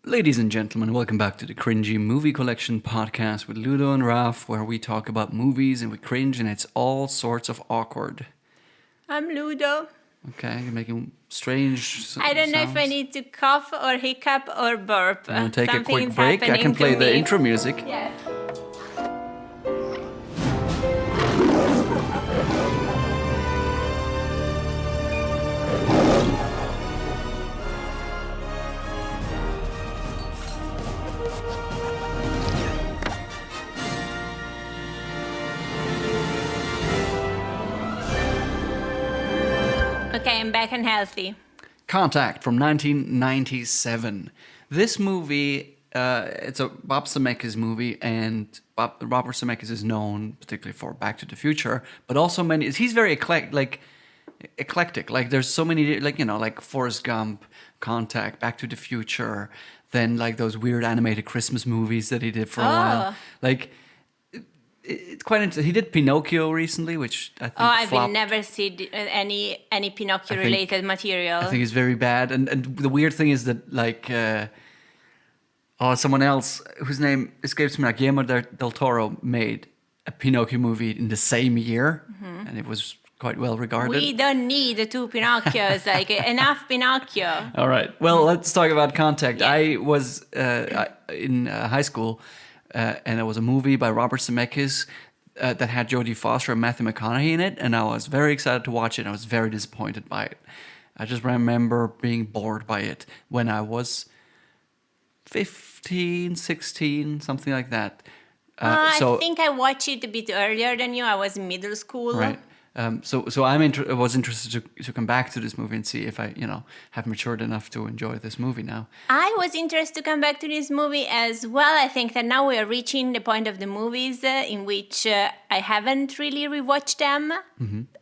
Ladies and gentlemen, welcome back to the Cringy Movie Collection podcast with Ludo and Raf, where we talk about movies and we cringe and it's all sorts of awkward. I'm Ludo. Okay, you're making strange I don't know if I sounds. need to cough or hiccup or burp. You want to take a quick Something's break? I can happening play to the me. intro music. Yes. Okay, I'm back and healthy. Contact from 1997. This movie, it's a Bob Zemeckis movie, and Robert Zemeckis is known particularly for Back to the Future, but also he's very eclectic. Like there's so many, like Forrest Gump, Contact, Back to the Future, then like those weird animated Christmas movies that he did for a while. Like it's quite interesting. He did Pinocchio recently, which I think I've flopped. never seen any Pinocchio related material. I think it's very bad. And the weird thing is that someone else whose name escapes me, like Guillermo del Toro, made a Pinocchio movie in the same year, and it was quite well regarded. We don't need two Pinocchios, like enough Pinocchio. All right. Well, let's talk about Contact. Yes. I was in high school, and there was a movie by Robert Zemeckis that had Jodie Foster and Matthew McConaughey in it, and I was very excited to watch it, and I was very disappointed by it. I just remember being bored by it when I was 15, 16, something like that. I think I watched it a bit earlier than you. I was in middle school. Right. So I was interested to come back to this movie and see if I, have matured enough to enjoy this movie now. I was interested to come back to this movie as well. I think that now we are reaching the point of the movies in which I haven't really rewatched them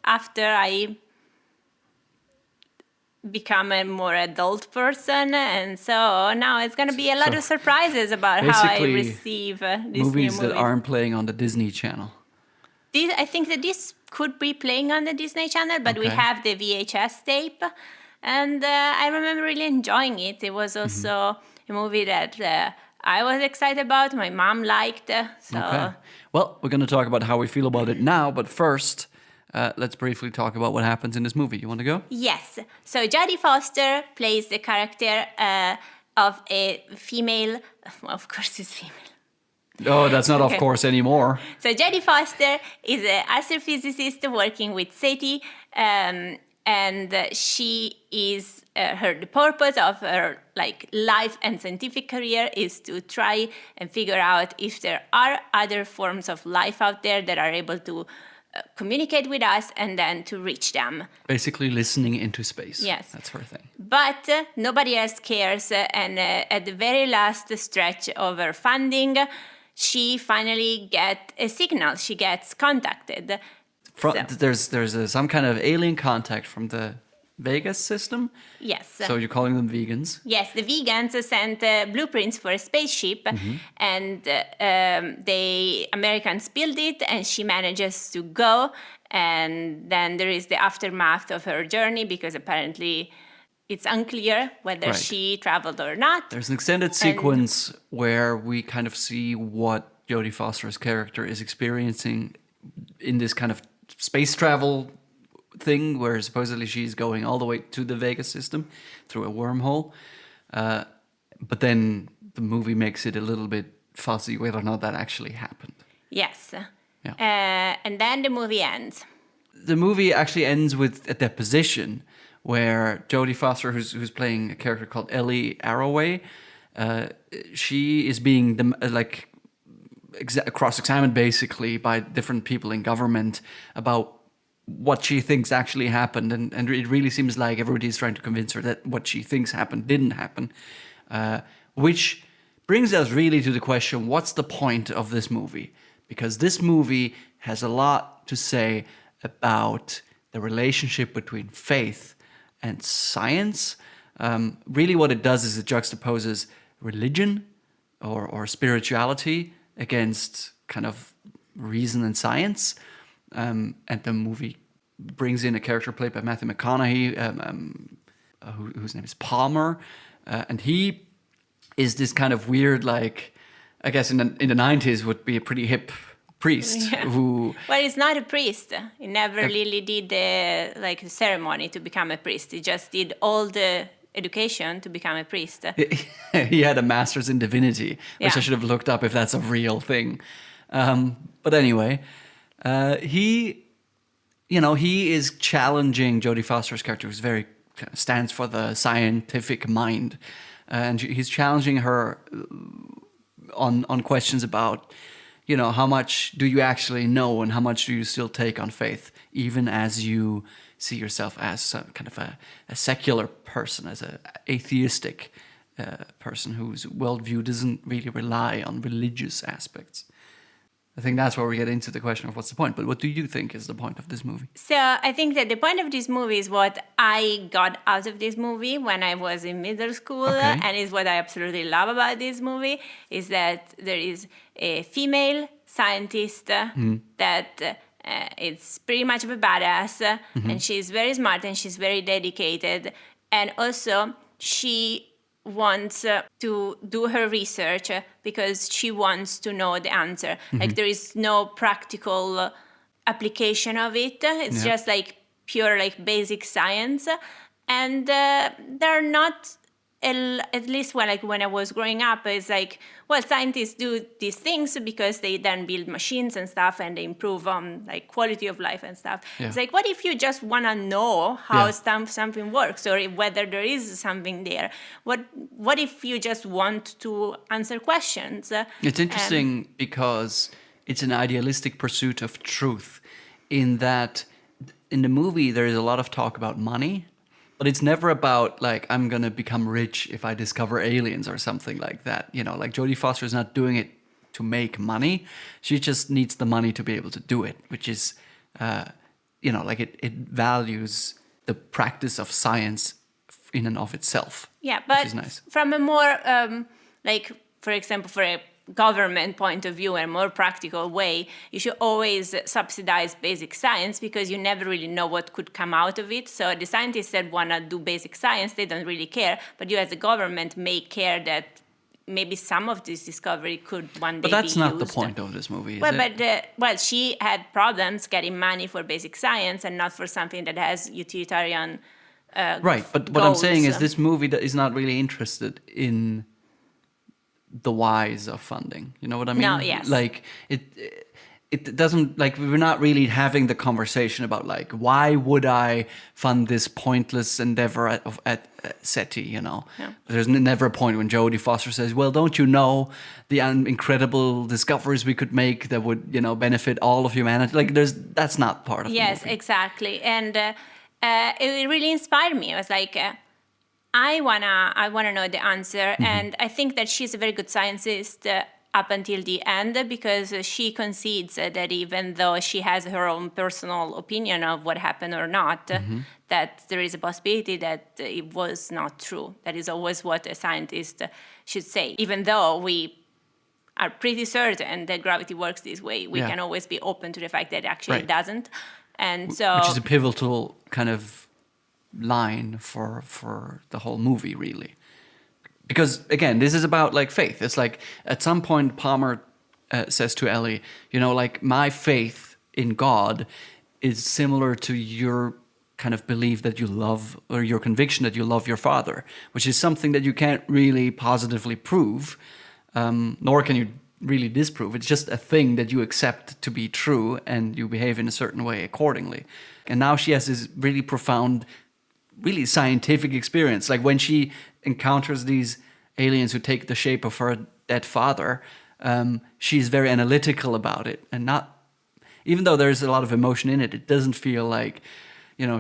after I become a more adult person, and so now it's going to be a lot of surprises about how I Basically, receive these movies new that aren't playing on the Disney Channel. I think that this could be playing on the Disney Channel, but we Okay. have the VHS tape, and I remember really enjoying it. It was also a movie that I was excited about. My mom liked, so Okay. Well, we're going to talk about how we feel about it now, but first, let's briefly talk about what happens in this movie. You want to go? yes. So Jodie Foster plays the character of a female. Well, of course, it's female. Oh, that's not Okay. of course anymore. So Jodie Foster is an astrophysicist working with SETI, and she is the purpose of her life and scientific career is to try and figure out if there are other forms of life out there that are able to communicate with us and then to reach them. Basically, listening into space. Yes. That's her thing. But nobody else cares, and at the very last stretch of her funding, she finally gets a signal. She gets contacted. There's some kind of alien contact from the Vegas system. Yes. So you're calling them vegans. Yes, the vegans sent blueprints for a spaceship, and the Americans build it, and she manages to go. And then there is the aftermath of her journey, because apparently it's unclear whether Right. she traveled or not. There's an extended sequence where we kind of see what Jodie Foster's character is experiencing in this kind of space travel thing, where supposedly she's going all the way to the Vegas system through a wormhole. But then the movie makes it a little bit fuzzy whether or not that actually happened. Yes. Yeah. And then the movie ends. The movie actually ends with a deposition where Jodie Foster, who's playing a character called Ellie Arroway, she is being cross-examined basically by different people in government about what she thinks actually happened, and it really seems like everybody's trying to convince her that what she thinks happened didn't happen, which brings us really to the question, what's the point of this movie? Because this movie has a lot to say about the relationship between faith and science. Really what it does is it juxtaposes religion or spirituality against kind of reason and science. And the movie brings in a character played by Matthew McConaughey, whose name is Palmer. And he is this kind of weird, like, I guess in the 90s would be a pretty hip priest who... Well, he's not a priest. He never really did the ceremony to become a priest. He just did all the education to become a priest. He had a master's in divinity, which I should have looked up if that's a real thing. But anyway, he is challenging Jodie Foster's character, who's very stands for the scientific mind, and he's challenging her on questions about, how much do you actually know and how much do you still take on faith, even as you see yourself as kind of a secular person, as an atheistic person whose worldview doesn't really rely on religious aspects. I think that's where we get into the question of what's the point. But what do you think is the point of this movie? So I think that the point of this movie is what I got out of this movie when I was in middle school. Okay. And is what I absolutely love about this movie is that there is a female scientist that is pretty much of a badass. And she's very smart and she's very dedicated. And also she wants to do her research because she wants to know the answer. Like there is no practical application of it. It's just like pure like basic science. And they're not, at least when I was growing up, it's like, well, scientists do these things because they then build machines and stuff and they improve on like quality of life and stuff. Yeah. It's like, what if you just want to know how something works or whether there is something there? What if you just want to answer questions? It's interesting because it's an idealistic pursuit of truth, in that in the movie there is a lot of talk about money. But it's never about, like, I'm going to become rich if I discover aliens or something like that. Like Jodie Foster is not doing it to make money. She just needs the money to be able to do it, which is, like it values the practice of science in and of itself. Yeah, but which is nice. From a more, for example, for a government point of view and a more practical way, you should always subsidize basic science because you never really know what could come out of it. So the scientists that want to do basic science, they don't really care. But you as a government may care that maybe some of this discovery could one day be used. But that's not the point of this movie, is it? But she had problems getting money for basic science and not for something that has utilitarian right, but what goals. I'm saying is this movie is not really interested in the whys of funding. You know what I mean? No, yes. Like it doesn't, like, we're not really having the conversation about, like, why would I fund this pointless endeavor at SETI, Yeah. There's never a point when Jodie Foster says, well, don't you know the incredible discoveries we could make that would, benefit all of humanity? Like, that's not part of the movie. Yes, exactly. And it really inspired me. I was like, I wanna know the answer, and I think that she's a very good scientist up until the end, because she concedes that even though she has her own personal opinion of what happened or not, that there is a possibility that it was not true. That is always what a scientist should say. Even though we are pretty certain that gravity works this way, we can always be open to the fact that actually it doesn't. And so, which is a pivotal kind of line for the whole movie, really, because again, this is about like faith. It's like at some point Palmer says to Ellie, like, my faith in God is similar to your kind of belief that you love, or your conviction that you love your father, which is something that you can't really positively prove, nor can you really disprove. It's just a thing that you accept to be true and you behave in a certain way accordingly. And now she has this really profound, really scientific experience. Like when she encounters these aliens who take the shape of her dead father, she's very analytical about it, and not, even though there's a lot of emotion in it, it doesn't feel like,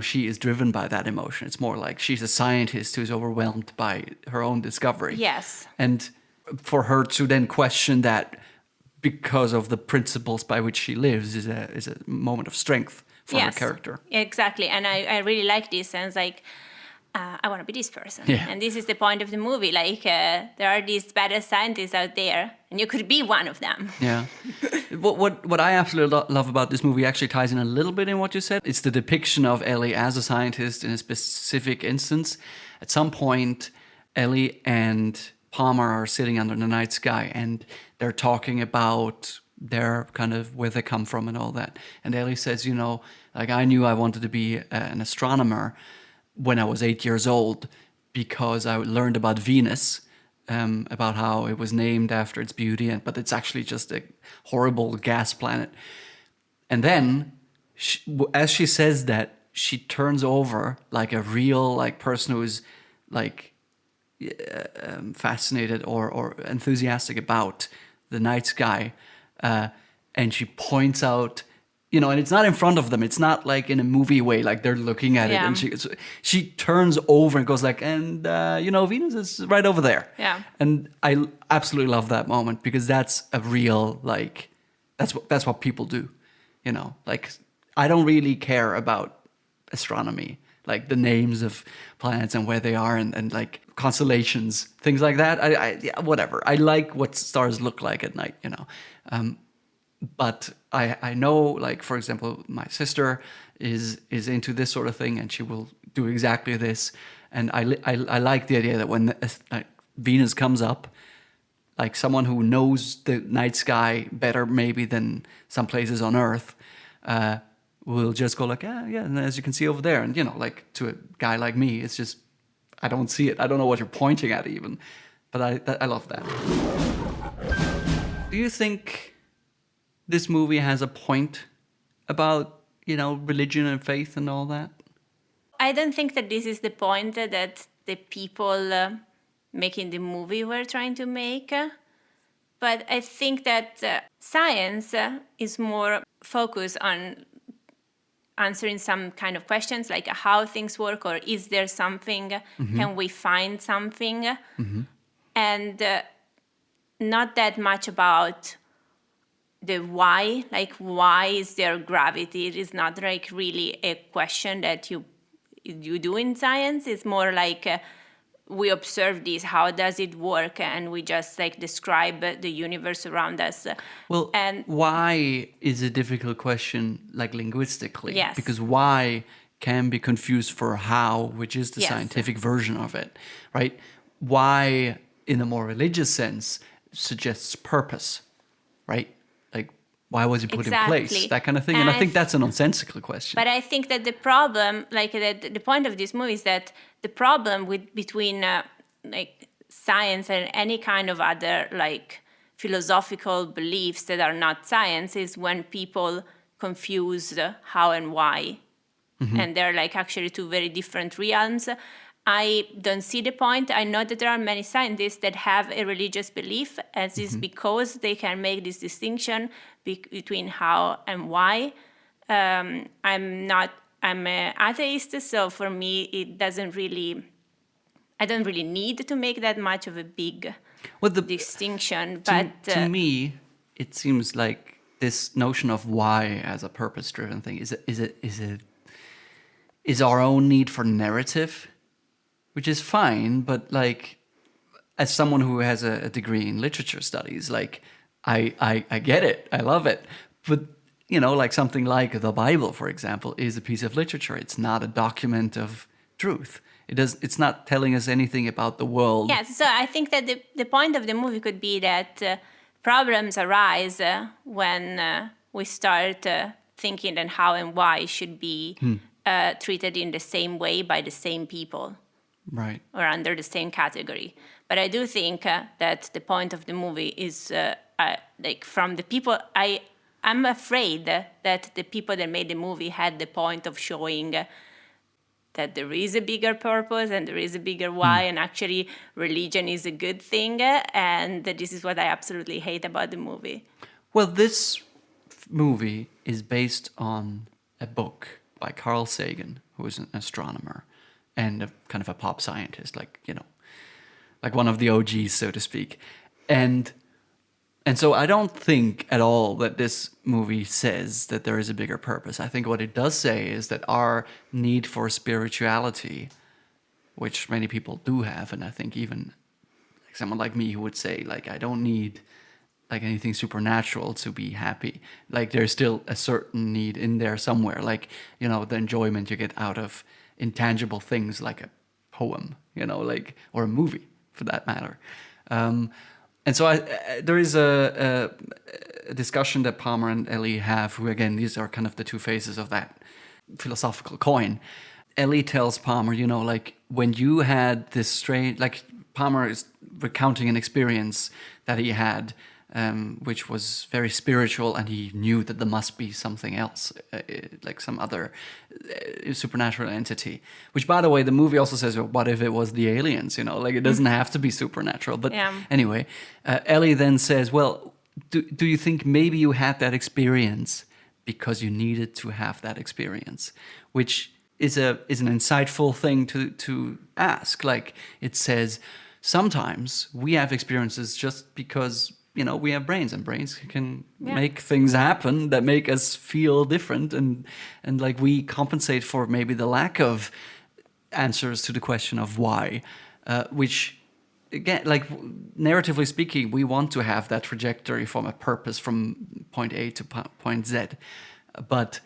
she is driven by that emotion. It's more like she's a scientist who's overwhelmed by her own discovery. yes. And for her to then question that because of the principles by which she lives is a moment of strength for her character. Exactly. And I really like this, and it's like, I want to be this person. Yeah. And this is the point of the movie. Like, there are these badass scientists out there, and you could be one of them. Yeah. What I absolutely love about this movie actually ties in a little bit in what you said. It's the depiction of Ellie as a scientist in a specific instance. At some point, Ellie and Palmer are sitting under the night sky, and they're talking about their kind of where they come from and all that. And Ellie says, you know, like, I knew I wanted to be an astronomer when I was 8 years old because I learned about Venus, about how it was named after its beauty, but it's actually just a horrible gas planet. And then, as she says that, she turns over like a real like person who's like fascinated or enthusiastic about the night sky, and she points out, you know, and it's not in front of them. It's not like in a movie way, like they're looking at it, and she turns over and goes like, and you know, Venus is right over there. Yeah. And I absolutely love that moment because that's a real like, that's what people do, you know. Like, I don't really care about astronomy, like the names of planets and where they are, and like constellations, things like that. Yeah, whatever. I like what stars look like at night, you know. But I know, like, for example, my sister is into this sort of thing, and she will do exactly this. And I like the idea that when Venus comes up, like someone who knows the night sky better maybe than some places on Earth, will just go like, yeah, and as you can see over there. And, you know, like to a guy like me, it's just, I don't see it. I don't know what you're pointing at even. But I love that. Do you think this movie has a point about, you know, religion and faith and all that? I don't think that this is the point that the people making the movie were trying to make. But I think that science is more focused on answering some kind of questions like how things work, or is there something, can we find something? And not that much about the why, like why is there gravity? It is not like really a question that you do in science. It's more like we observe this, how does it work, and we just like describe the universe around us. Well, and why is a difficult question, like linguistically. Yes. Because why can be confused for how, which is the scientific version of it, right? Why, in a more religious sense, suggests purpose, right? Like, why was it put in place? That kind of thing. And I think that's a nonsensical question. But I think that the problem, like the point of this movie is that the problem between like science and any kind of other like philosophical beliefs that are not science is when people confuse how and why. And they're like actually two very different realms. I don't see the point. I know that there are many scientists that have a religious belief, as is because they can make this distinction between how and why. I'm an atheist, so for me, it doesn't really, I don't really need to make that much of a big distinction. But to me, it seems like this notion of why as a purpose-driven thing is our own need for narrative, which is fine, but like, as someone who has a degree in literature studies, like, I get it, I love it, but, you know, like something like the Bible, for example, is a piece of literature. It's not a document of truth. It's not telling us anything about the world. Yeah, so I think that the point of the movie could be that problems arise when we start thinking that how and why should be treated in the same way by the same people. Right. Or under the same category. But I do think that the point of the movie is like from the people, I'm afraid that the people that made the movie had the point of showing that there is a bigger purpose and there is a bigger why, and actually religion is a good thing, and this is what I absolutely hate about the movie. Well, this movie is based on a book by Carl Sagan, who is an astronomer and a kind of a pop scientist, like, you know, like one of the OGs, so to speak. And so I don't think at all that this movie says that there is a bigger purpose. I think what it does say is that our need for spirituality, which many people do have, and I think even like someone like me who would say, like, I don't need like anything supernatural to be happy. Like, there's still a certain need in there somewhere, like, you know, the enjoyment you get out of intangible things like a poem, you know, like, or a movie for that matter. And so there is a discussion that Palmer and Ellie have, who again, these are kind of the two faces of that philosophical coin. Ellie tells Palmer, like when you had this strange, like Palmer is recounting an experience that he had, which was very spiritual, and he knew that there must be something else, like some other supernatural entity. Which, by the way, the movie also says, well, what if it was the aliens? Like it doesn't have to be supernatural. But anyway, Ellie then says, well, do you think maybe you had that experience because you needed to have that experience? Which is an insightful thing to ask. Like it says, sometimes we have experiences just because we have brains, and brains can make things happen that make us feel different, and like we compensate for maybe the lack of answers to the question of why, which again, like narratively speaking, we want to have that trajectory from a purpose from point A to point Z, but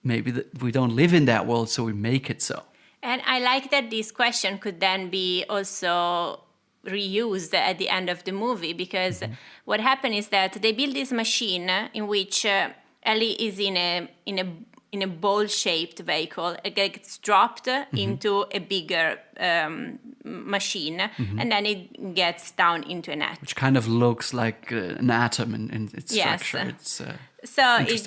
maybe we don't live in that world, so we make it so. And I like that this question could then be also reused at the end of the movie, because what happened is that they build this machine in which Ellie is in a bowl-shaped vehicle. It gets dropped into a bigger machine, and then it gets down into a net. Which kind of looks like an atom in its structure. It's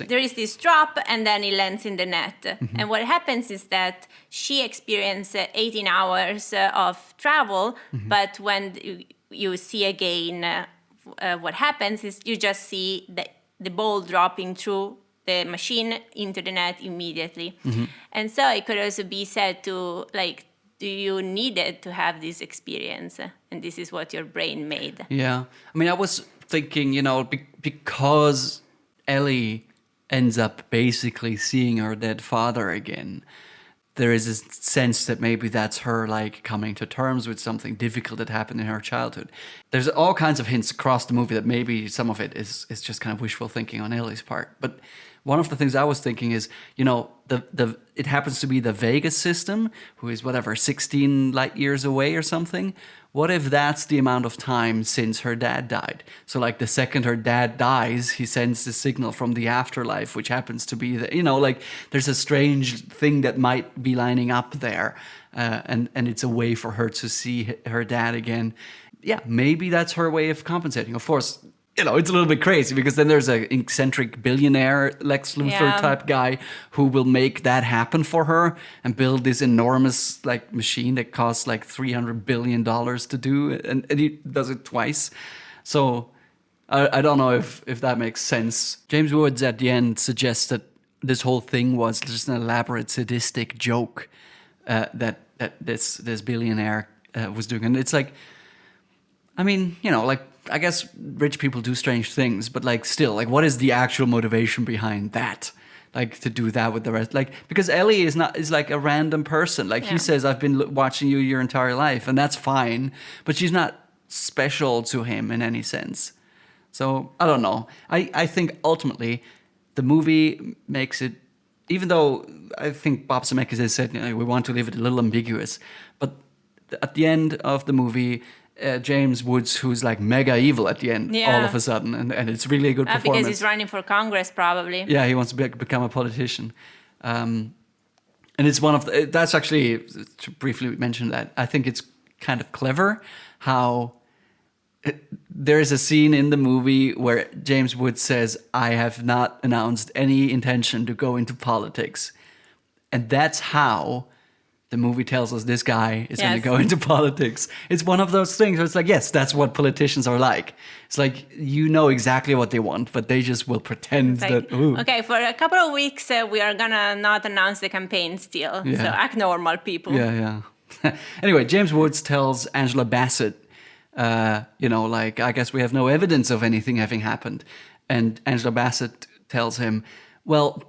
there is this drop, and then it lands in the net. And what happens is that she experienced 18 hours of travel, but when you see again what happens is you just see the ball dropping through the machine into the net immediately. And so it could also be said to, like, do you need it to have this experience? And this is what your brain made. Yeah. I mean, I was thinking, because Ellie ends up basically seeing her dead father again, there is a sense that maybe that's her like coming to terms with something difficult that happened in her childhood. There's all kinds of hints across the movie that maybe some of it is just kind of wishful thinking on Ellie's part. But one of the things I was thinking is, it happens to be the Vegas system, who is 16 light years away or something. What if that's the amount of time since her dad died? So like the second her dad dies, he sends the signal from the afterlife, which happens to be there's a strange thing that might be lining up there. And it's a way for her to see her dad again. Yeah, maybe that's her way of compensating. Of course, it's a little bit crazy, because then there's an eccentric billionaire Lex Luthor type guy who will make that happen for her and build this enormous machine that costs $300 billion to do, and he does it twice. So I don't know if that makes sense. James Woods at the end suggests that this whole thing was just an elaborate sadistic joke that this billionaire was doing, and it's like, I mean, I guess rich people do strange things, but still, what is the actual motivation behind that? To do that with the rest, because Ellie is a random person. He says, I've been watching you your entire life, and that's fine, but she's not special to him in any sense. So I don't know. I think ultimately the movie makes it, even though I think Bob Zemeckis has said, we want to leave it a little ambiguous, but at the end of the movie, James Woods, who's mega evil at the end, all of a sudden, and it's really a good performance. Because he's running for Congress, probably. Yeah, he wants to become a politician. And it's one of that's actually, to briefly mention that, I think it's kind of clever how there is a scene in the movie where James Woods says, I have not announced any intention to go into politics. And that's how the movie tells us this guy is going to go into politics. It's one of those things where it's yes, that's what politicians are like. It's exactly what they want, but they just will pretend that, ooh. Okay, for a couple of weeks, we are going to not announce the campaign still. Yeah. So act normal, people. Yeah. Anyway, James Woods tells Angela Bassett, I guess we have no evidence of anything having happened. And Angela Bassett tells him, well,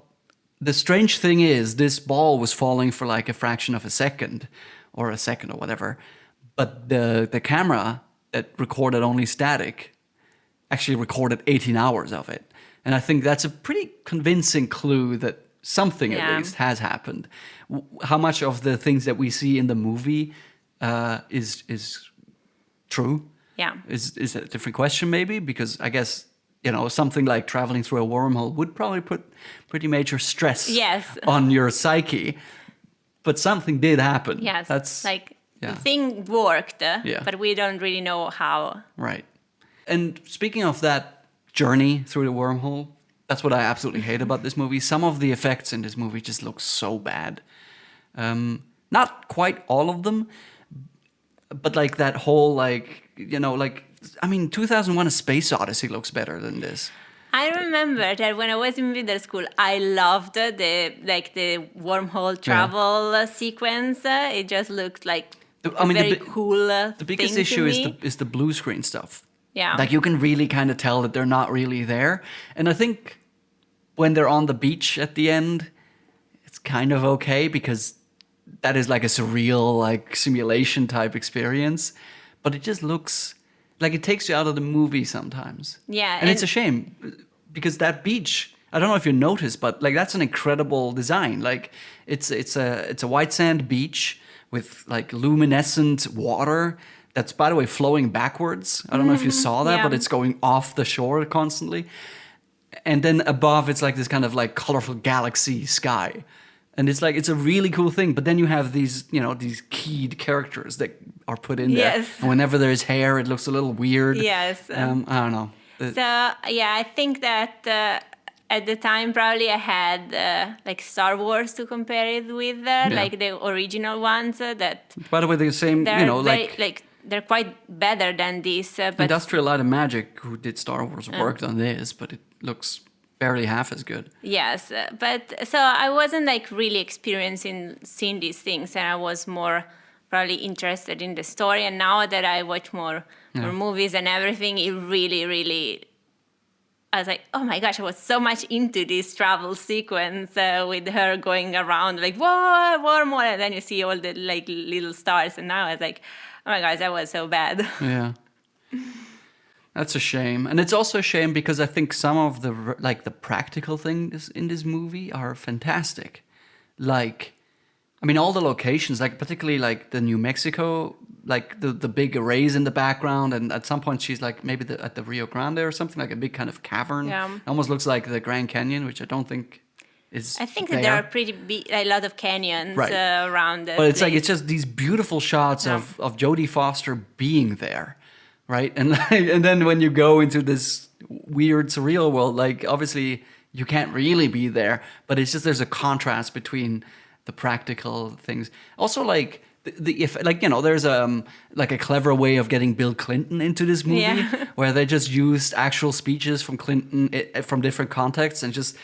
the strange thing is, this ball was falling for a fraction of a second or whatever. But the camera that recorded only static actually recorded 18 hours of it. And I think that's a pretty convincing clue that something at least has happened. How much of the things that we see in the movie is true? Yeah. Is a different question maybe, because I guess, something like traveling through a wormhole would probably put pretty major stress Yes. on your psyche. But something did happen. Yes. That's the thing worked, Yeah. but we don't really know how. right. And speaking of that journey through the wormhole, that's what I absolutely hate about this movie. Some of the effects in this movie just look so bad. Not quite all of them, but like that whole 2001: A Space Odyssey looks better than this. I remember that when I was in middle school, I loved the wormhole travel sequence. It just looked like very cool. The biggest thing issue to me. is the blue screen stuff. Yeah. Like you can really kind of tell that they're not really there. And I think when they're on the beach at the end, it's kind of okay because that is like a surreal, like simulation type experience. But it just looks like it takes you out of the movie sometimes. Yeah, And it's a shame because that beach, I don't know if you noticed, but like that's an incredible design. Like it's a white sand beach with like luminescent water that's, by the way, flowing backwards. I don't know if you saw that, but it's going off the shore constantly. And then above, it's like this kind of like colorful galaxy sky. And it's like, it's a really cool thing. But then you have these, these keyed characters that are put in there. Yes. And whenever there's hair, it looks a little weird. Yes. I don't know. So, I think that at the time, probably I had like Star Wars to compare it with, like the original ones that By the way, the same, they're they're quite better than this. But Industrial Light and Magic, who did Star Wars, worked on this, but it looks barely half as good. Yes, but so I wasn't like really experiencing seeing these things, and I was more probably interested in the story. And now that I watch more movies and everything, it really, really, I was like, oh my gosh, I was so much into this travel sequence with her going around like, whoa, more, and then you see all the like little stars, and now I was like, oh my gosh, that was so bad. Yeah. That's a shame. And it's also a shame because I think some of the the practical things in this movie are fantastic. Like, I mean, all the locations, like particularly like the New Mexico, like the big arrays in the background, and at some point she's like maybe at the Rio Grande or something, like a big kind of cavern. Yeah. It almost looks like the Grand Canyon, which I don't think is I think that there are pretty big, a lot of canyons around the But it's like, place. it's just these beautiful shots of Jodie Foster being there, right? And and then when you go into this weird, surreal world, like obviously you can't really be there, but it's just there's a contrast between the practical things. Also, like if there's like a clever way of getting Bill Clinton into this movie, where they just used actual speeches from Clinton from different contexts and just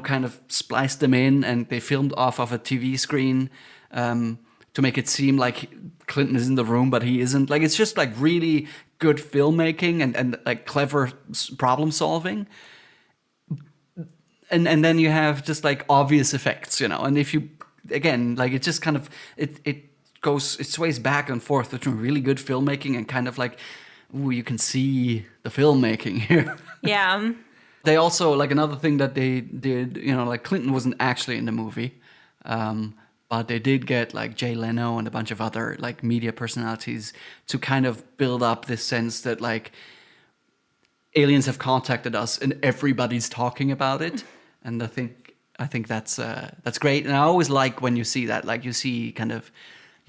kind of spliced them in, and they filmed off of a TV screen to make it seem like Clinton is in the room, but he isn't. Like, it's just like really good filmmaking and like clever problem solving. And then you have just like obvious effects, and if you, again, like it just kind of, it sways back and forth between really good filmmaking and kind of like, ooh, you can see the filmmaking here. Yeah. They also, like another thing that they did, like Clinton wasn't actually in the movie, but they did get like Jay Leno and a bunch of other like media personalities to kind of build up this sense that like aliens have contacted us and everybody's talking about it. And I think that's great. And I always like when you see that, like you see kind of,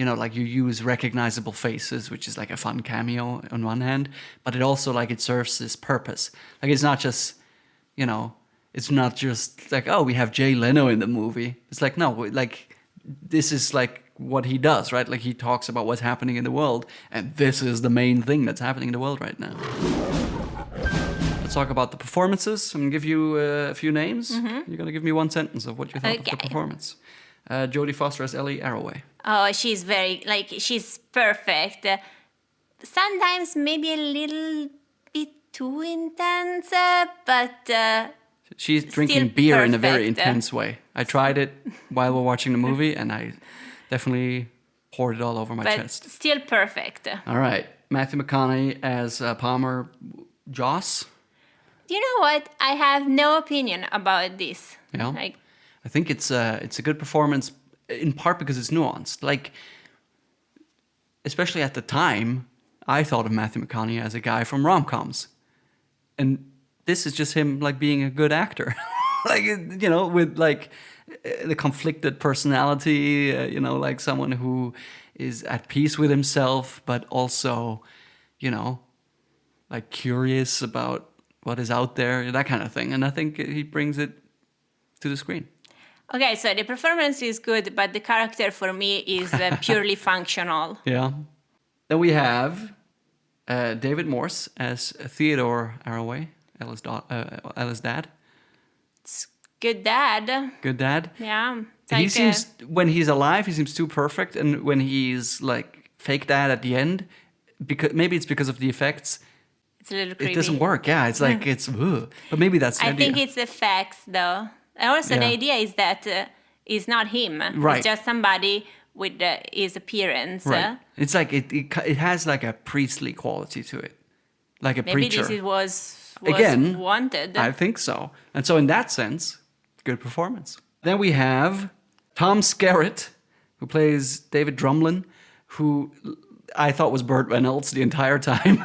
like you use recognizable faces, which is like a fun cameo on one hand, but it also like it serves this purpose. Like it's not just, it's not just like, oh, we have Jay Leno in the movie. It's like, no, like this is like what he does, right? Like he talks about what's happening in the world, and this is the main thing that's happening in the world right now. Let's talk about the performances. I'm going to give you a few names. Mm-hmm. You're going to give me one sentence of what you thought of the performance. Jodie Foster as Ellie Arroway. Oh, she's she's perfect. Sometimes maybe a little bit too intense, but... She's drinking beer in a very intense way. I tried it while we're watching the movie, and I definitely poured it all over my chest. But still perfect. All right. Matthew McConaughey as Palmer Joss. Do you know what? I have no opinion about this. Yeah. I think it's a good performance, in part because it's nuanced. Like, especially at the time, I thought of Matthew McConaughey as a guy from rom-coms. And this is just him like being a good actor. Like, you know, with like the conflicted personality, you know, like someone who is at peace with himself, but also, you know, like curious about what is out there, that kind of thing. And I think he brings it to the screen. Okay, so the performance is good, but the character for me is purely functional. Yeah. Then we have David Morse as Theodore Arroway, Ella's dad. It's good dad. Good dad. Yeah. He seems, when he's alive, he seems too perfect. And when he's like fake dad at the end, because maybe it's because of the effects, it's a little creepy. It doesn't work. Yeah, it's like, it's, ugh. But maybe that's the idea. I think it's the facts, though. And also the idea is that it's not him. Right. It's just somebody with his appearance. Right. It's like, it has like a priestly quality to it. Like a Maybe preacher. this was Again, wanted. I think so. And so in that sense, good performance. Then we have Tom Skerritt, who plays David Drumlin, who I thought was Burt Reynolds the entire time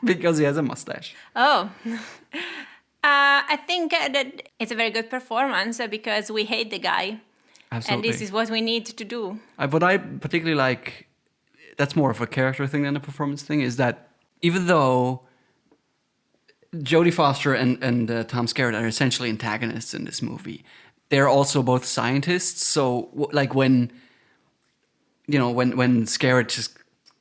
because he has a mustache. Oh. I think that it's a very good performance because we hate the guy. Absolutely. And this is what we need to do. What I particularly like, that's more of a character thing than a performance thing, is that even though Jodie Foster and Tom Skerritt are essentially antagonists in this movie, they're also both scientists. So, like when Skerritt just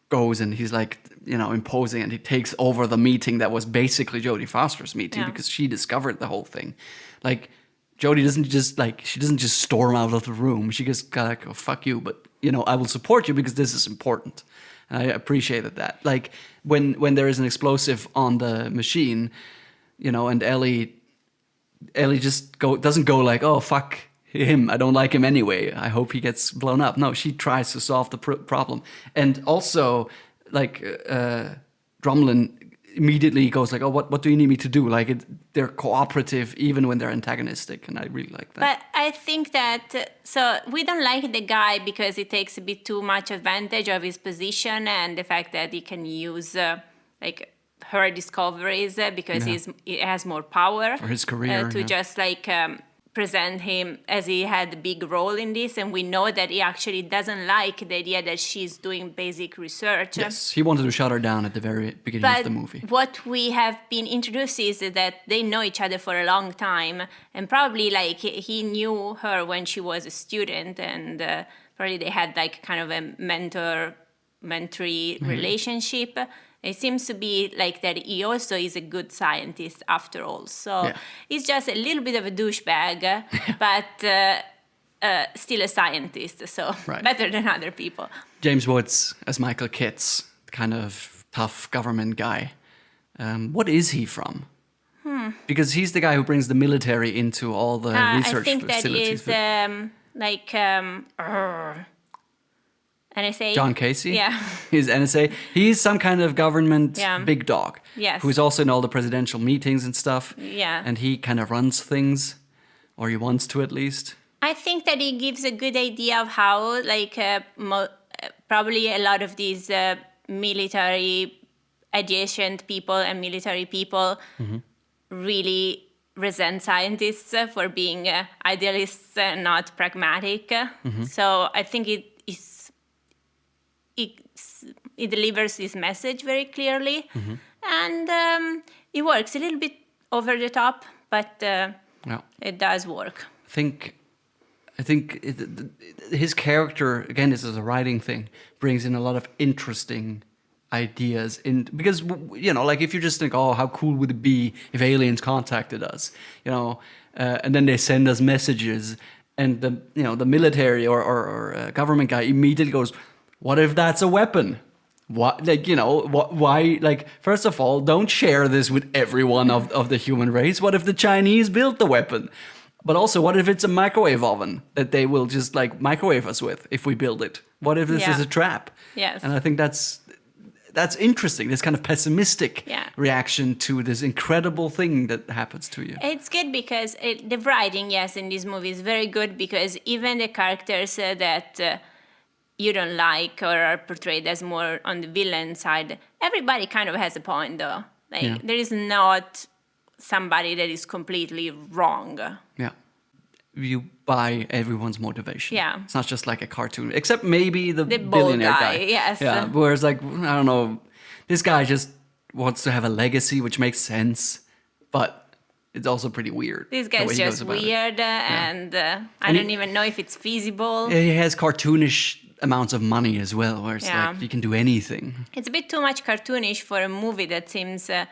goes and he's like, you know, imposing and he takes over the meeting that was basically Jodie Foster's meeting because she discovered the whole thing. Like, Jodie doesn't just storm out of the room. She just got like, oh, fuck you, but, you know, I will support you because this is important. And I appreciated that. Like, when there is an explosive on the machine, you know, and Ellie just doesn't go like, oh, fuck him, I don't like him anyway, I hope he gets blown up. No, she tries to solve the problem. And also, like, Drumlin immediately goes like, oh, what do you need me to do? Like, they're cooperative even when they're antagonistic, and I really like that. But I think that, so we don't like the guy because he takes a bit too much advantage of his position and the fact that he can use, like, her discoveries because he has more power. For his career. To just, like, present him as he had a big role in this, and we know that he actually doesn't like the idea that she's doing basic research. Yes, he wanted to shut her down at the very beginning of the movie. What we have been introduced is that they know each other for a long time, and probably like he knew her when she was a student, and probably they had like kind of a mentor-mentee relationship. It seems to be like that he also is a good scientist after all. So he's just a little bit of a douchebag, but still a scientist. So better than other people. James Woods as Michael Kitts, kind of tough government guy. What is he from? Because he's the guy who brings the military into all the research facilities. I think that is NSA. John Casey? Yeah. He's NSA. He's some kind of government big dog. Yes. Who's also in all the presidential meetings and stuff. Yeah. And he kind of runs things, or he wants to at least. I think that he gives a good idea of how, like, probably a lot of these military adjacent people and military people really resent scientists for being idealists and not pragmatic. So I think it delivers this message very clearly, and it works a little bit over the top, but it does work. I think his character, again, this is a writing thing, brings in a lot of interesting ideas in, because, you know, like if you just think, oh, how cool would it be if aliens contacted us, you know, and then they send us messages, and the military or government guy immediately goes, what if that's a weapon? What, like, you know, why, like, first of all, don't share this with everyone of the human race. What if the Chinese built the weapon? But also, what if it's a microwave oven that they will just, like, microwave us with if we build it? What if this is a trap? Yes. And I think that's interesting, this kind of pessimistic reaction to this incredible thing that happens to you. It's good because the writing, in this movie is very good, because even the characters that you don't like or are portrayed as more on the villain side, everybody kind of has a point, though. Like, there is not somebody that is completely wrong. Yeah. You buy everyone's motivation. Yeah. It's not just like a cartoon, except maybe the bald billionaire guy, yes. Yeah. Whereas, like, I don't know, this guy just wants to have a legacy, which makes sense, but it's also pretty weird. This the way guy's he goes just about it. weird, and I And don't even know if it's feasible. He has cartoonish amounts of money as well, where it's like you can do anything. It's a bit too much cartoonish for a movie that seems that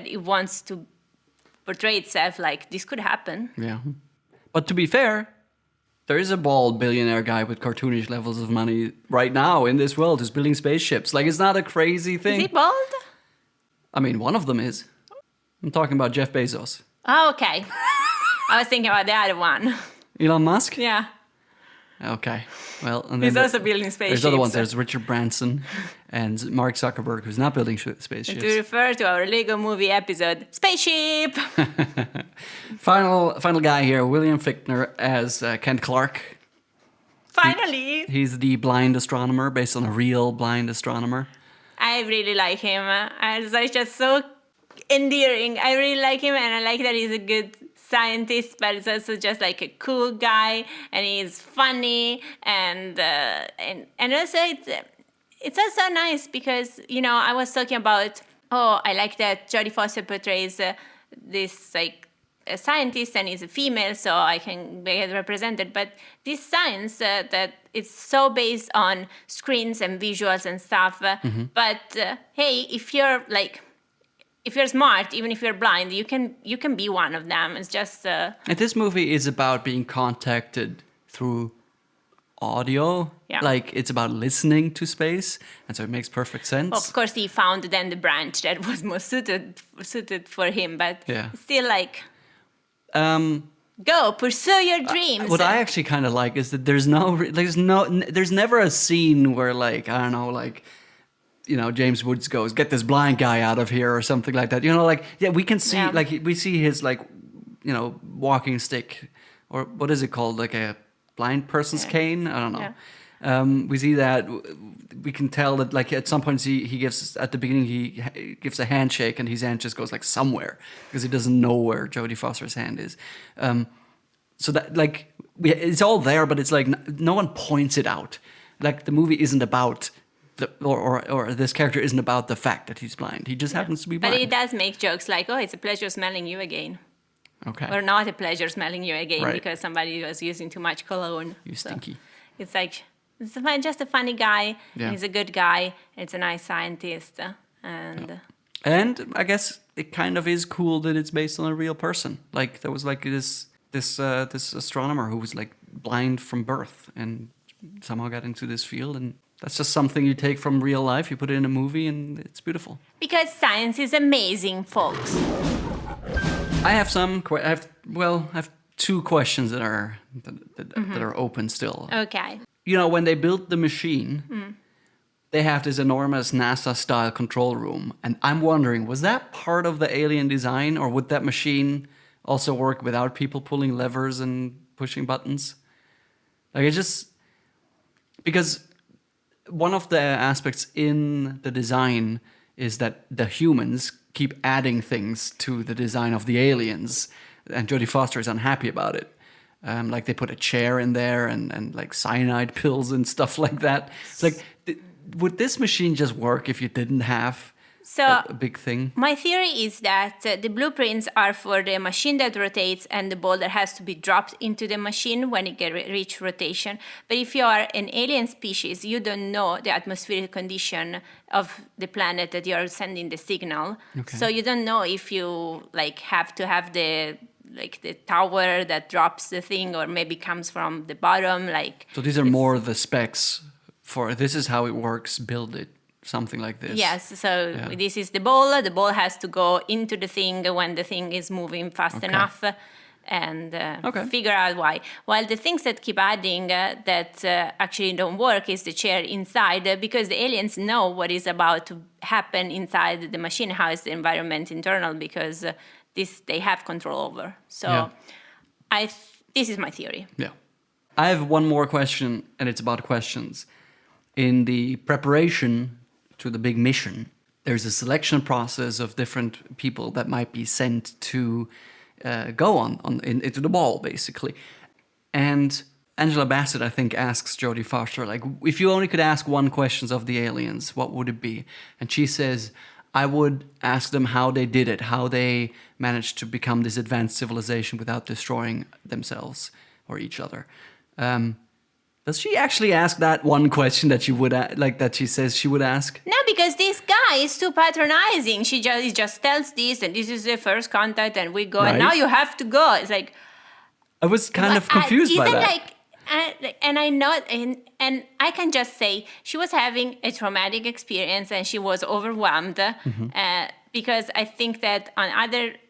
it wants to portray itself like this could happen. Yeah. But to be fair, there is a bald billionaire guy with cartoonish levels of money right now in this world who's building spaceships. Like, it's not a crazy thing. Is he bald? I mean, one of them is. I'm talking about Jeff Bezos. Oh, okay. I was thinking about the other one. Elon Musk? Yeah. Okay. Well, and He's then also building spaceships. there's other ones. There's Richard Branson and Mark Zuckerberg, who's not building spaceships. To refer to our Lego movie episode, Spaceship! Final guy here, William Fichtner as Kent Clark. Finally! He's the blind astronomer, based on a real blind astronomer. I really like him. He's just so endearing. I really like him, and I like that he's a good scientist, but it's also just like a cool guy, and he's funny, and also it's also nice because, you know, I was talking about, I like that Jodie Foster portrays this like a scientist and is a female, so I can get represented. But this science that it's so based on screens and visuals and stuff. But hey, if you're smart, even if you're blind, you can be one of them. It's just. And this movie is about being contacted through audio. Yeah. Like, it's about listening to space, and so it makes perfect sense. Of course, he found then the branch that was most suited for him, but still, like. Go pursue your dreams. What I actually kind of like is that there's never a scene where, like, I don't know, like, you know, James Woods goes, get this blind guy out of here or something like that. You know, like, we can see, like, we see his, like, you know, walking stick, or what is it called? Like a blind person's cane? I don't know. Yeah. We see that. We can tell that, like, at some points he gives, at the beginning, he gives a handshake and his hand just goes, like, somewhere because he doesn't know where Jodie Foster's hand is. So that, like, it's all there, but it's like no one points it out. Like, the movie isn't about or this character isn't about the fact that he's blind. He just happens to be blind. But he does make jokes like, oh, it's a pleasure smelling you again. Okay. Or not a pleasure smelling you again because somebody was using too much cologne. You stinky. So it's like, it's just a funny guy. Yeah. And he's a good guy. It's a nice scientist. And I guess it kind of is cool that it's based on a real person. Like, there was like this astronomer who was like blind from birth and somehow got into this field, and that's just something you take from real life, you put it in a movie, and it's beautiful. Because science is amazing, folks. I have two questions that are open still. Okay. You know, when they built the machine, they have this enormous NASA-style control room, and I'm wondering, was that part of the alien design, or would that machine also work without people pulling levers and pushing buttons? Like, it just... Because one of the aspects in the design is that the humans keep adding things to the design of the aliens, and Jodie Foster is unhappy about it. Like, they put a chair in there and like cyanide pills and stuff like that. It's like, would this machine just work if you didn't have a big thing? My theory is that the blueprints are for the machine that rotates and the ball that has to be dropped into the machine when it reach rotation. But if you are an alien species, you don't know the atmospheric condition of the planet that you are sending the signal. Okay. So you don't know if you like have to have the tower that drops the thing, or maybe comes from the bottom. So these are more the specs for this is how it works, build it. Something like this. Yes, so this is the ball. The ball has to go into the thing when the thing is moving fast enough, and figure out why. While the things that keep adding that actually don't work is the chair inside, because the aliens know what is about to happen inside the machine, how is the environment internal, because this they have control over. So this is my theory. Yeah. I have one more question, and it's about questions. In the preparation to the big mission, there's a selection process of different people that might be sent to go into the ball, basically. And Angela Bassett, I think, asks Jodie Foster, like, if you only could ask one question of the aliens, what would it be? And she says, I would ask them how they did it, how they managed to become this advanced civilization without destroying themselves or each other. Does she actually ask that one question that she would that she says she would ask? No, because this guy is too patronizing. He just tells this, and this is the first contact, and we go, Right. and now you have to go. It's like, I was kind of confused by that. And I know, and I can just say she was having a traumatic experience and she was overwhelmed because I think that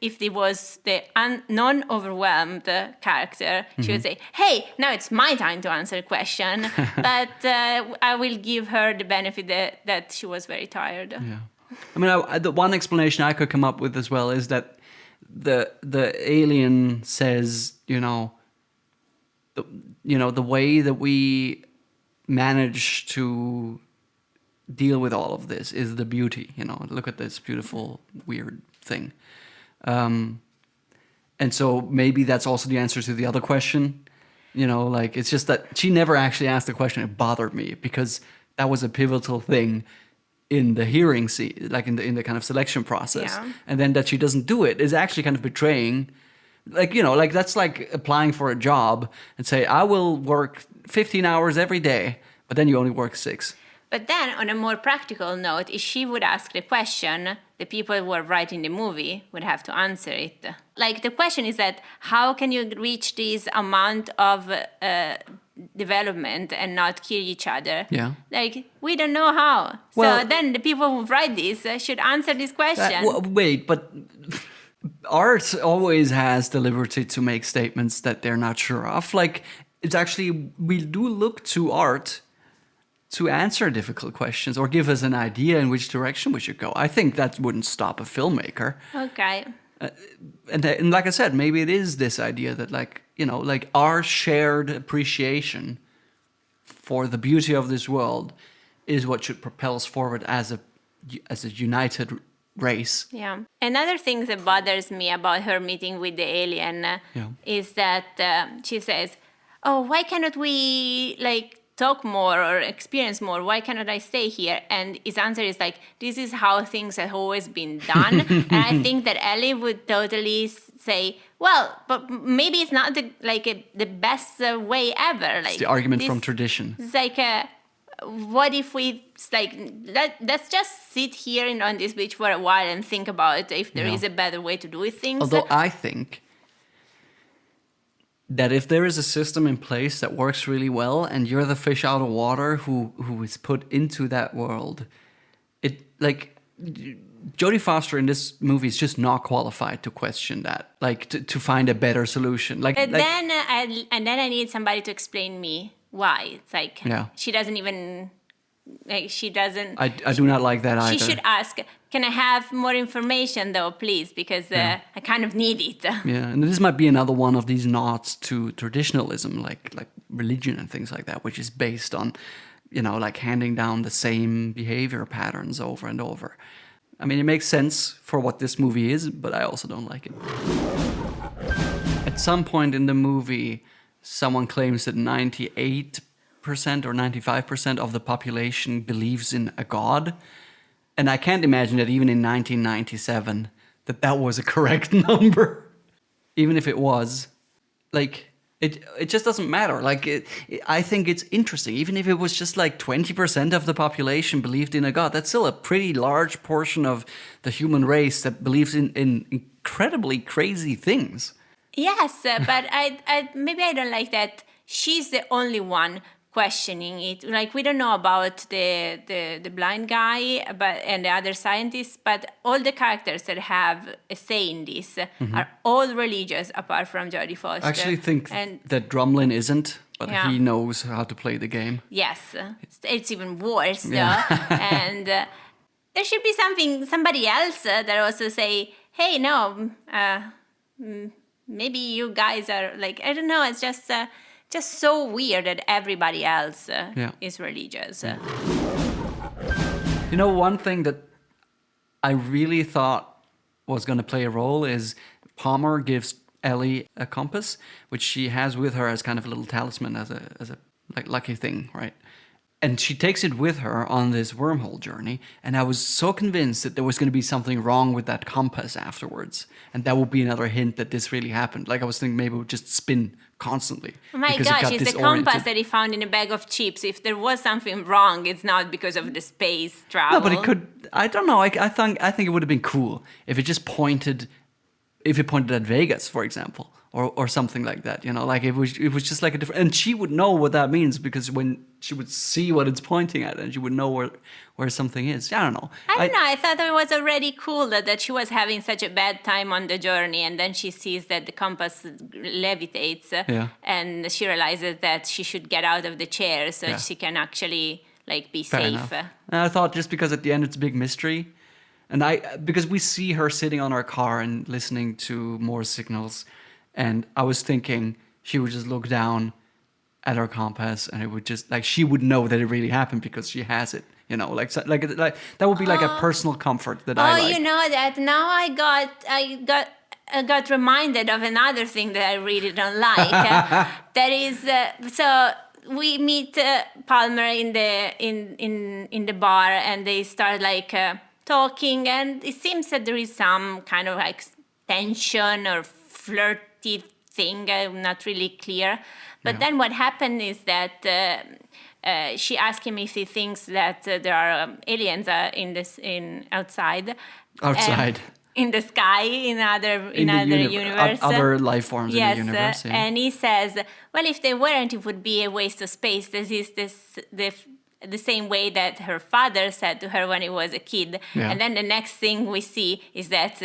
if it was the non-overwhelmed character, she would say, hey, now it's my time to answer a question. But I will give her the benefit that she was very tired. Yeah. I mean, the one explanation I could come up with as well is that the alien says, the way that we manage to deal with all of this is the beauty. Look at this beautiful, weird thing. And so maybe that's also the answer to the other question. It's just that she never actually asked the question. It bothered me because that was a pivotal thing in the hearing scene, like in the kind of selection process. Yeah. And then that she doesn't do it is actually kind of betraying. That's like applying for a job and say, I will work 15 hours every day, but then you only work 6. But then, on a more practical note, if she would ask the question, the people who are writing the movie would have to answer it. Like, the question is that how can you reach this amount of development and not kill each other? Yeah. Like, we don't know how. Well, so then the people who write this should answer this question. Wait, but art always has the liberty to make statements that they're not sure of. Like, it's actually, we do look to art to answer difficult questions or give us an idea in which direction we should go. I think that wouldn't stop a filmmaker. Okay. And like I said, maybe it is this idea that like our shared appreciation for the beauty of this world is what should propel us forward as a united race. Yeah. Another thing that bothers me about her meeting with the alien is that she says, oh, why cannot we talk more or experience more? Why cannot I stay here? And his answer is this is how things have always been done. And I think that Ellie would totally say, well, but maybe it's not the best way ever. It's the argument from tradition. It's what if we let's just sit here on this beach for a while and think about if there is a better way to do things. Although I think that if there is a system in place that works really well and you're the fish out of water who is put into that world, Jodie Foster in this movie is just not qualified to question that, to find a better solution. Then I need somebody to explain me why. It's she doesn't even... she doesn't... I do not like that either. She should ask, can I have more information though, please? Because I kind of need it. Yeah, and this might be another one of these nods to traditionalism, like religion and things like that, which is based on, handing down the same behavior patterns over and over. I mean, it makes sense for what this movie is, but I also don't like it. At some point in the movie, someone claims that 98% or 95% of the population believes in a god. And I can't imagine that even in 1997 that was a correct number. Even if it was, it just doesn't matter. I think it's interesting. Even if it was just 20% of the population believed in a god, that's still a pretty large portion of the human race that believes in incredibly crazy things. Yes, but maybe I don't like that she's the only one questioning it. We don't know about the blind guy and the other scientists, but all the characters that have a say in this are all religious apart from Jodie Foster. I actually think that Drumlin isn't, but he knows how to play the game. Yes, it's even worse though. And there should be somebody else that also say, hey, no, maybe you guys are I don't know, it's just just so weird that everybody else Yeah. is religious. You know, one thing that I really thought was going to play a role is Palmer gives Ellie a compass, which she has with her as kind of a little talisman, as a like lucky thing, right? And she takes it with her on this wormhole journey. And I was so convinced that there was going to be something wrong with that compass afterwards. And that would be another hint that this really happened. Like I was thinking maybe it would just spin constantly. Oh my because it gosh, got it's the disoriented. compass that he found in a bag of chips. If there was something wrong, it's not because of the space travel. No, but it could. I don't know. I think it would have been cool if it just pointed, if it pointed at Vegas, for example, or something like that. You know, like it was just like a different. And she would know what that means because when she would see what it's pointing at, and she would know where something is. I don't know. I don't know. I thought it was already cool that she was having such a bad time on the journey, and then she sees that the compass levitates, Yeah. and she realizes that she should get out of the chair so Yeah. she can actually like be Fair safe. enough. And I thought just because at the end it's a big mystery, and because we see her sitting on her car and listening to more signals, and I was thinking she would just look down at her compass and it would just like she would know that it really happened because she has it. You know, like that would be like a personal comfort that I like. You know that now I got reminded of another thing that I really don't like. That is so we meet Palmer in the bar and they start like talking, and it seems that there is some kind of like tension or flirty thing. I'm not really clear. But then what happened is that she asked him if he thinks that there are aliens outside. Outside. In the sky, in other universe. Other life forms Yes, in the universe. Yeah. and he says, well, if they weren't, it would be a waste of space. This is the same way that her father said to her when he was a kid. Yeah. And then the next thing we see is that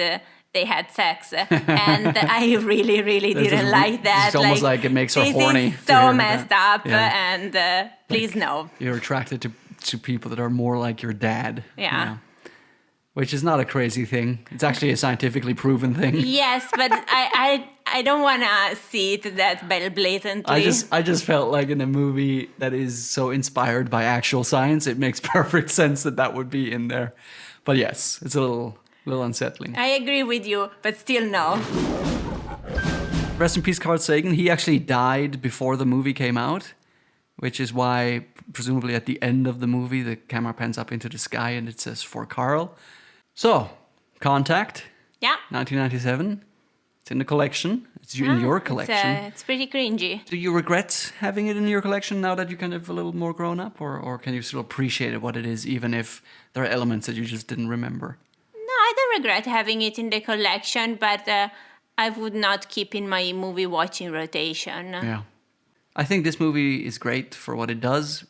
they had sex. And I really, really didn't like that. It's almost like it makes her this horny. is to so hear messed that. up, Yeah. and please no. You're attracted to people that are more like your dad. Yeah. Which is not a crazy thing. It's actually a scientifically proven thing. Yes, but I don't want to see it that blatantly. I just felt like in a movie that is so inspired by actual science, it makes perfect sense that would be in there. But yes, it's a little unsettling. I agree with you, but still no. Rest in peace, Carl Sagan. He actually died before the movie came out, which is why presumably at the end of the movie the camera pans up into the sky and it says "for Carl." So, Contact, Yeah. 1997. It's in the collection. It's in your collection. It's pretty cringy. Do you regret having it in your collection now that you're kind of a little more grown up? Or can you still appreciate it, what it is, even if there are elements that you just didn't remember? No, I don't regret having it in the collection, but I would not keep in my movie watching rotation. Yeah. I think this movie is great for what it does,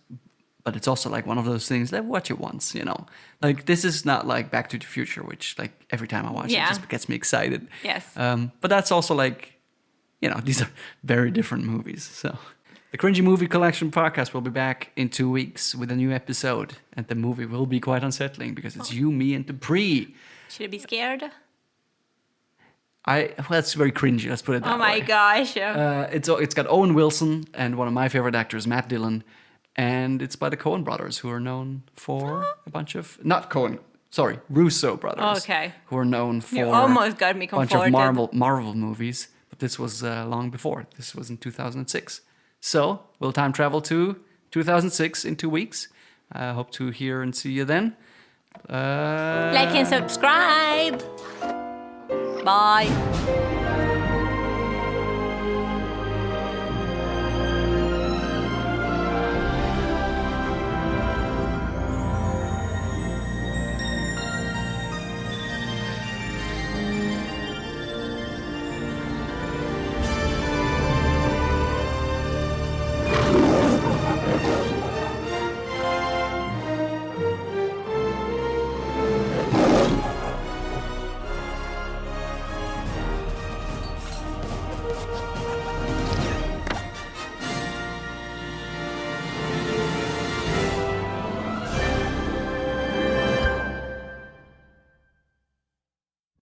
but it's also like one of those things that watch it once, you know. Like this is not like Back to the Future, which like every time I watch it just gets me excited. Yes. But that's also like, you know, these are very different movies. So the Cringy Movie Collection podcast will be back in 2 weeks with a new episode. And the movie will be quite unsettling because it's you, me, and Dupree. Should I be scared? Well, it's very cringy, let's put it that Oh way. my gosh. It's got Owen Wilson and one of my favorite actors, Matt Dillon. And it's by the Coen brothers, who are known for a bunch of... Not Coen, sorry, Russo brothers. Okay. Who are known for You almost got me a bunch comforted. of Marvel movies. But this was long before. This was in 2006. So, we'll time travel to 2006 in 2 weeks. I hope to hear and see you then. Like and subscribe. Bye.